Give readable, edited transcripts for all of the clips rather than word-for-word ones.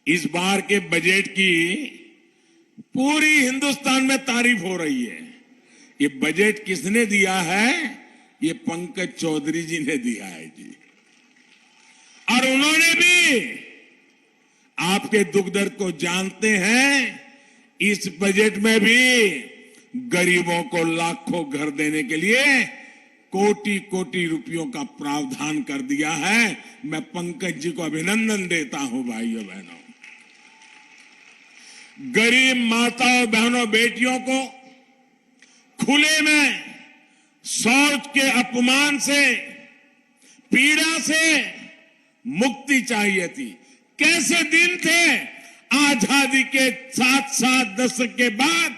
इस बार के बजट की पूरी हिंदुस्तान में तारीफ हो रही है। ये बजट किसने दिया है? ये पंकज चौधरी जी ने दिया है जी। और उन्होंने भी आपके दुख दर्द को जानते हैं। इस बजट में भी गरीबों को लाखों घर देने के लिए कोटि कोटि रुपयों का प्रावधान कर दिया है। मैं पंकज जी को अभिनंदन देता हूं। भाइयों बहनों, गरीब माताओं बहनों बेटियों को खुले में शौच के अपमान से, पीड़ा से मुक्ति चाहिए थी। कैसे दिन थे आजादी के 7 दशक के बाद।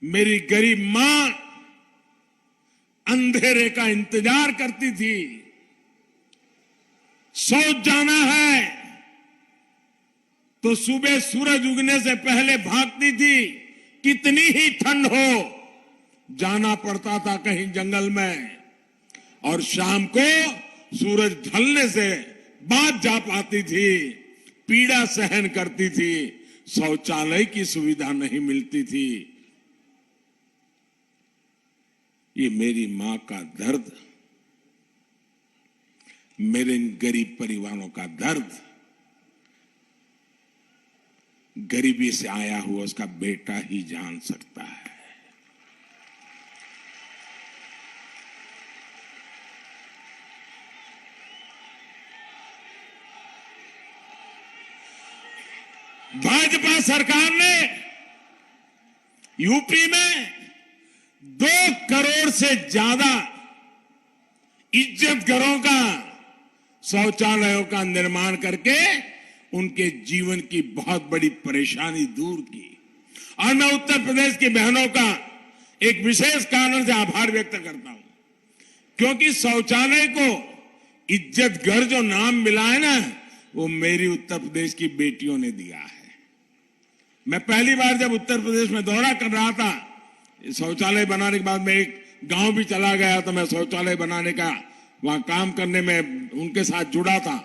मेरी गरीब मां अंधेरे का इंतजार करती थी। शौच जाना है तो सुबह सूरज उगने से पहले भागती थी। कितनी ही ठंड हो जाना पड़ता था कहीं जंगल में, और शाम को सूरज ढलने से बाद जा पाती थी। पीड़ा सहन करती थी। शौचालय की सुविधा नहीं मिलती थी। ये मेरी मां का दर्द, मेरे इन गरीब परिवारों का दर्द, गरीबी से आया हुआ उसका बेटा ही जान सकता है। भाजपा सरकार ने यूपी में 2 करोड़ से ज्यादा इज्जत घरों का, शौचालयों का निर्माण करके उनके जीवन की बहुत बड़ी परेशानी दूर की। और मैं उत्तर प्रदेश की बहनों का एक विशेष कारण से आभार व्यक्त करता हूं, क्योंकि शौचालय को इज्जत घर जो नाम मिला है ना, वो मेरी उत्तर प्रदेश की बेटियों ने दिया है। मैं पहली बार जब उत्तर प्रदेश में दौरा कर रहा था, शौचालय बनाने के बाद मैं एक गांव भी चला गया, तो मैं शौचालय बनाने का वहां काम करने में उनके साथ जुड़ा था।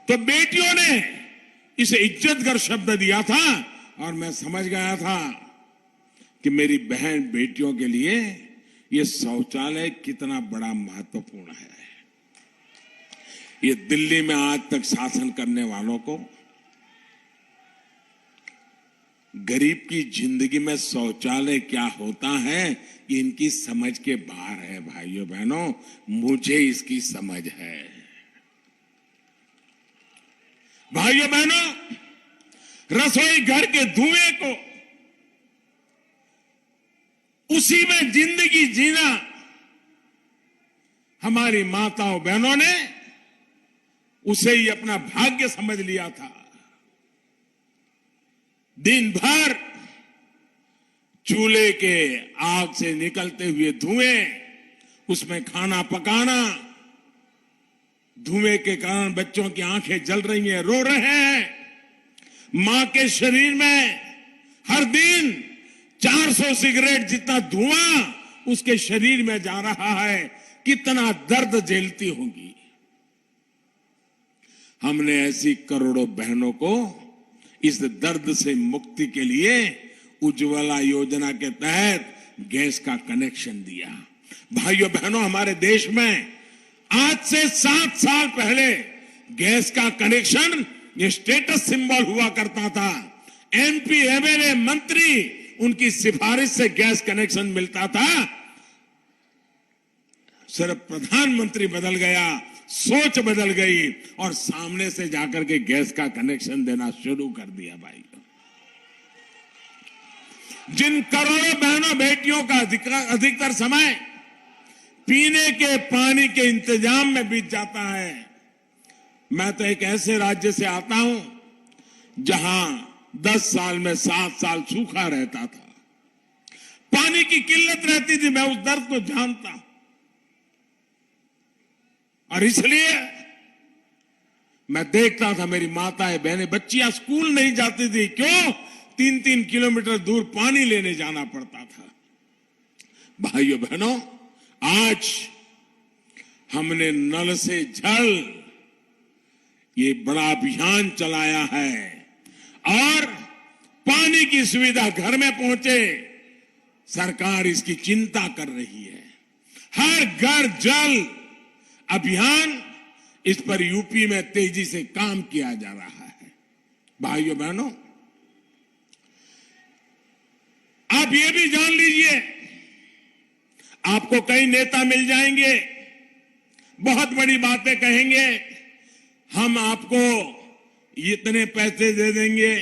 तो बेटियों ने इसे इज्जतघर शब्द दिया था, और मैं समझ गया था कि मेरी बहन बेटियों के लिए ये शौचालय कितना बड़ा महत्वपूर्ण है। ये दिल्ली में आज तक शासन करने वालों को गरीब की जिंदगी में शौचालय क्या होता है ये इनकी समझ के बाहर है। भाइयों बहनों, मुझे इसकी समझ है। भाइयों बहनों, रसोई घर के धुएं को, उसी में जिंदगी जीना हमारी माताओं बहनों ने उसे ही अपना भाग्य समझ लिया था। दिन भर चूल्हे के आग से निकलते हुए धुएं, उसमें खाना पकाना, धुएं के कारण बच्चों की आंखें जल रही हैं, रो रहे हैं। मां के शरीर में हर दिन 400 सिगरेट जितना धुआं उसके शरीर में जा रहा है। कितना दर्द झेलती होंगी। हमने ऐसी करोड़ों बहनों को इस दर्द से मुक्ति के लिए उज्ज्वला योजना के तहत गैस का कनेक्शन दिया। भाइयों बहनों, हमारे देश में आज से 7 साल पहले गैस का कनेक्शन ये स्टेटस सिंबल हुआ करता था। एमपी, एमएलए, मंत्री, उनकी सिफारिश से गैस कनेक्शन मिलता था। सिर्फ प्रधानमंत्री बदल गया, सोच बदल गई, और सामने से जाकर के गैस का कनेक्शन देना शुरू कर दिया। भाई, जिन करोड़ों बहनों बेटियों का अधिकतर समय पीने के पानी के इंतजाम में बीत जाता है। मैं तो एक ऐसे राज्य से आता हूं जहां 10 साल में 7 साल सूखा रहता था, पानी की किल्लत रहती थी। मैं उस दर्द को जानता हूं, और इसलिए मैं देखता था मेरी माताएं बहनें, बच्चियां स्कूल नहीं जाती थी। क्यों? 3-3 किलोमीटर दूर पानी लेने जाना पड़ता था। भाइयों बहनों, आज हमने नल से जल ये बड़ा अभियान चलाया है और पानी की सुविधा घर में पहुंचे, सरकार इसकी चिंता कर रही है। हर घर जल अभियान, इस पर यूपी में तेजी से काम किया जा रहा है। भाइयों बहनों, आप ये भी जान लीजिए, आपको कई नेता मिल जाएंगे, बहुत बड़ी बातें कहेंगे, हम आपको इतने पैसे दे देंगे,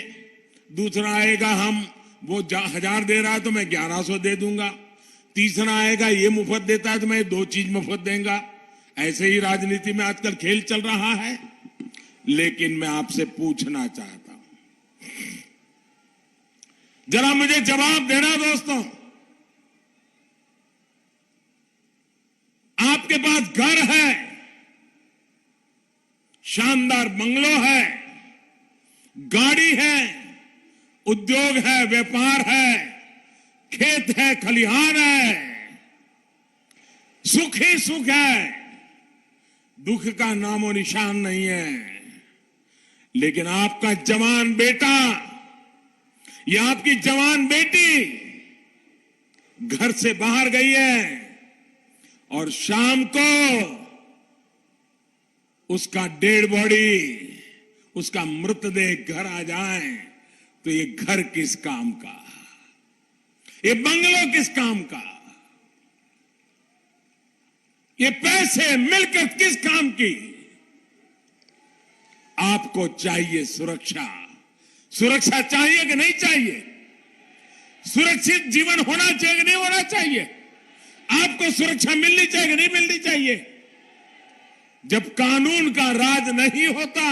दूसरा आएगा हम वो 1000 दे रहा है तो मैं 1100 दे दूंगा, तीसरा आएगा ये मुफ्त देता है तो मैं 2 चीज मुफ्त देंगे। ऐसे ही राजनीति में आजकल खेल चल रहा है। लेकिन मैं आपसे पूछना चाहता हूं, जरा मुझे जवाब देना दोस्तों, आपके पास घर है, शानदार बंगलो है, गाड़ी है, उद्योग है, व्यापार है, खेत है, खलिहान है, सुख ही सुख है, दुख का नामो निशान नहीं है। लेकिन आपका जवान बेटा या आपकी जवान बेटी घर से बाहर गई है और शाम को उसका डेड बॉडी, उसका मृतदेह घर आ जाए तो ये घर किस काम का, ये बंगलो किस काम का, ये पैसे मिलकत किस काम की। आपको चाहिए सुरक्षा। सुरक्षा चाहिए कि नहीं चाहिए? सुरक्षित जीवन होना चाहिए कि नहीं होना चाहिए? आपको सुरक्षा मिलनी चाहिए कि नहीं मिलनी चाहिए? जब कानून का राज नहीं होता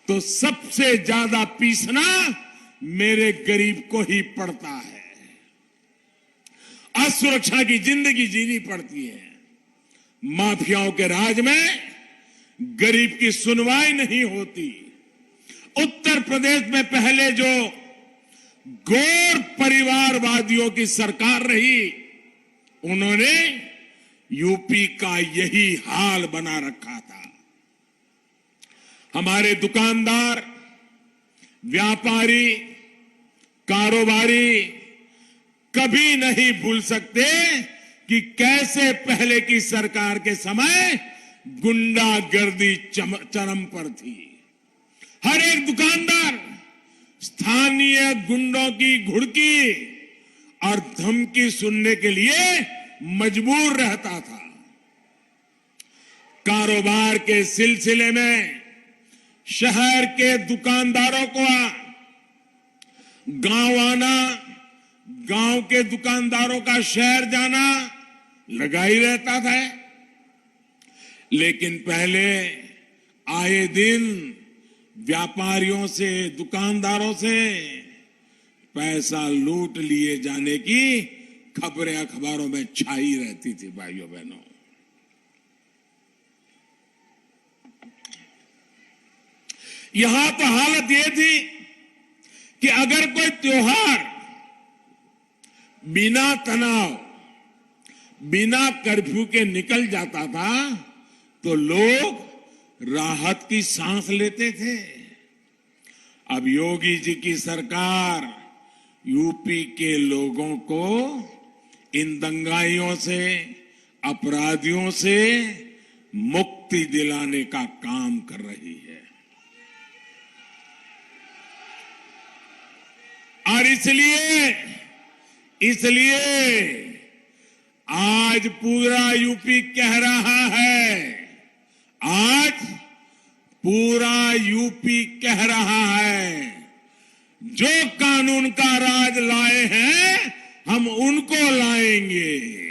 तो सबसे ज्यादा पीसना मेरे गरीब को ही पड़ता है। असुरक्षा की जिंदगी जीनी पड़ती है। माफियाओं के राज में गरीब की सुनवाई नहीं होती। उत्तर प्रदेश में पहले जो गौर परिवारवादियों की सरकार रही, उन्होंने यूपी का यही हाल बना रखा था। हमारे दुकानदार, व्यापारी, कारोबारी कभी नहीं भूल सकते कि कैसे पहले की सरकार के समय गुंडागर्दी चरम पर थी। हर एक दुकानदार स्थानीय गुंडों की घुड़की और धमकी सुनने के लिए मजबूर रहता था। कारोबार के सिलसिले में शहर के दुकानदारों को गांव आना, गांव के दुकानदारों का शहर जाना लगा ही रहता था। लेकिन पहले आए दिन व्यापारियों से, दुकानदारों से पैसा लूट लिए जाने की खबरें अखबारों में छाई रहती थी। भाइयों बहनों, यहां तो हालत यह थी कि अगर कोई त्योहार बिना तनाव, बिना कर्फ्यू के निकल जाता था तो लोग राहत की सांस लेते थे। अब योगी जी की सरकार यूपी के लोगों को इन दंगाइयों से, अपराधियों से मुक्ति दिलाने का काम कर रही है। और इसलिए आज पूरा यूपी कह रहा है, आज पूरा यूपी कह रहा है, जो कानून का राज लाए हैं हम उनको लाएंगे।